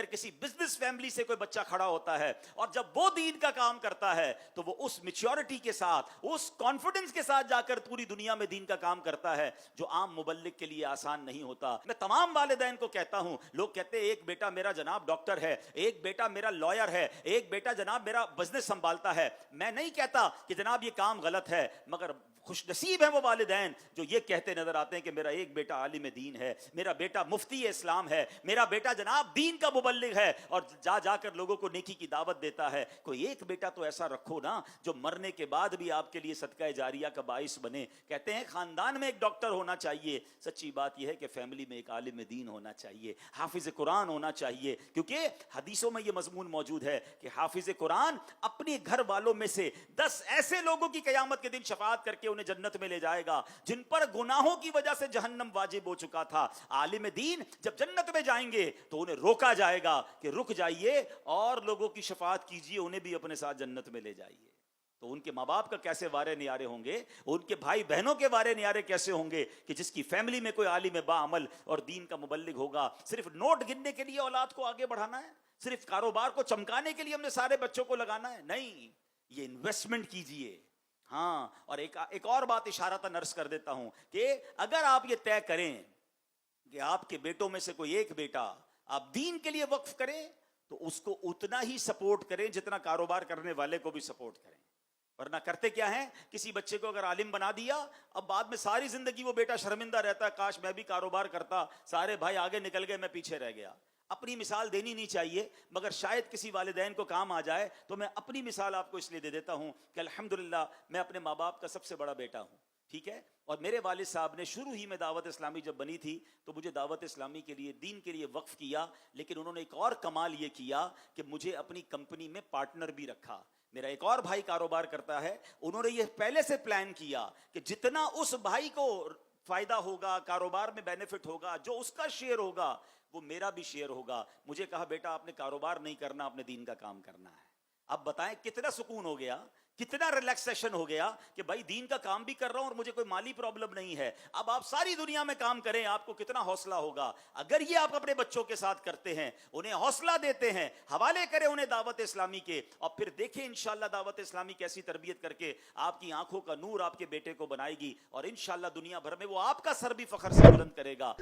اگر کسی business family سے کوئی بچہ کھڑا ہوتا ہے اور جب وہ دین کا کام کرتا ہے تو وہ اس میچورٹی کے ساتھ, اس کانفیڈنس کے ساتھ جا کر پوری دنیا میں دین کا کام کرتا ہے, جو عام مبلغ کے لیے آسان نہیں ہوتا. میں تمام والدین کو کہتا ہوں, لوگ کہتے ہیں ایک بیٹا میرا جناب ڈاکٹر ہے, ایک بیٹا میرا لائر ہے, ایک بیٹا جناب میرا بزنس سنبھالتا ہے. میں نہیں کہتا کہ جناب یہ کام غلط ہے, مگر خوش نصیب ہیں وہ والدین جو یہ کہتے نظر آتے ہیں کہ میرا ایک بیٹا عالم دین ہے, میرا بیٹا مفتی اسلام ہے, میرا بیٹا جناب دین کا مبلغ ہے, اور جا جا کر لوگوں کو نیکی کی دعوت دیتا ہے. کوئی ایک بیٹا تو ایسا رکھو نا جو مرنے کے بعد بھی آپ کے لیے صدقہ جاریہ کا باعث بنے. کہتے ہیں خاندان میں ایک ڈاکٹر ہونا چاہیے, سچی بات یہ ہے کہ فیملی میں ایک عالم دین ہونا چاہیے, حافظ قرآن ہونا چاہیے, کیونکہ حدیثوں میں یہ مضمون موجود ہے کہ حافظ قرآن اپنے گھر والوں میں سے 10 ایسے لوگوں کی قیامت کے دن شفاعت کر کے انہیں جنت میں لے جائے گا جن پر گناہوں کی وجہ سے جہنم واجب ہو چکا تھا. عالم دین جب جنت میں جائیں گے تو انہیں روکا جائے گا کہ رک جائیے اور لوگوں کی شفاعت کیجیے, انہیں بھی اپنے ساتھ جنت میں لے جائیے. تو ان کے ماں باپ کا کیسے وارے نیارے ہوں گے, ان کے بھائی بہنوں کے وارے نیارے کیسے ہوں گے کہ جس کی فیملی میں کوئی عالم باعمل اور دین کا مبلغ ہوگا. صرف نوٹ گننے کے لیے اولاد کو آگے بڑھانا ہے, صرف کاروبار کو چمکانے کے لیے ہم نے سارے بچوں کو لگانا ہے, نہیں, یہ انویسٹمنٹ کیجئے. ہاں, اور ایک اور بات اشارتاً عرض کر دیتا ہوں کہ اگر آپ یہ طے کریں کہ آپ کے بیٹوں میں سے کوئی ایک بیٹا آپ دین کے لیے وقف کریں تو اس کو اتنا ہی سپورٹ کریں جتنا کاروبار کرنے والے کو بھی سپورٹ کریں. ورنہ کرتے کیا ہیں, کسی بچے کو اگر عالم بنا دیا, اب بعد میں ساری زندگی وہ بیٹا شرمندہ رہتا ہے, کاش میں بھی کاروبار کرتا, سارے بھائی آگے نکل گئے, میں پیچھے رہ گیا. اپنی مثال دینی نہیں چاہیے, مگر شاید کسی والدین کو کام آ جائے تو میں اپنی مثال آپ کو اس لیے دے دیتا ہوں کہ الحمدللہ میں اپنے ماں باپ کا سب سے بڑا بیٹا ہوں, ٹھیک ہے. اور میرے والد صاحب نے شروع ہی میں دعوت اسلامی جب بنی تھی تو مجھے دعوت اسلامی کے لیے, دین کے لیے وقف کیا, لیکن انہوں نے ایک اور کمال یہ کیا کہ مجھے اپنی کمپنی میں پارٹنر بھی رکھا. میرا ایک اور بھائی کاروبار کرتا ہے, انہوں نے یہ پہلے سے پلان کیا کہ جتنا اس بھائی کو فائدہ ہوگا, کاروبار میں بینیفٹ ہوگا, جو اس کا شیئر ہوگا وہ میرا بھی شیئر ہوگا. مجھے کہا بیٹا آپ نے کاروبار نہیں کرنا, آپ نے دین کا کام کرنا ہے. اب بتائیں کتنا سکون ہو گیا, کتنا ریلیکسیشن ہو گیا کہ بھائی دین کا کام بھی کر رہا ہوں اور مجھے کوئی مالی پرابلم نہیں ہے. اب آپ ساری دنیا میں کام کریں, آپ کو کتنا حوصلہ ہوگا. اگر یہ آپ اپنے بچوں کے ساتھ کرتے ہیں, انہیں حوصلہ دیتے ہیں, حوالے کریں انہیں دعوت اسلامی کے, اور پھر دیکھیں انشاءاللہ دعوت اسلامی کیسی تربیت کر کے آپ کی آنکھوں کا نور آپ کے بیٹے کو بنائے گی, اور انشاءاللہ دنیا بھر میں وہ آپ کا سر بھی فخر سے بلند کرے گا.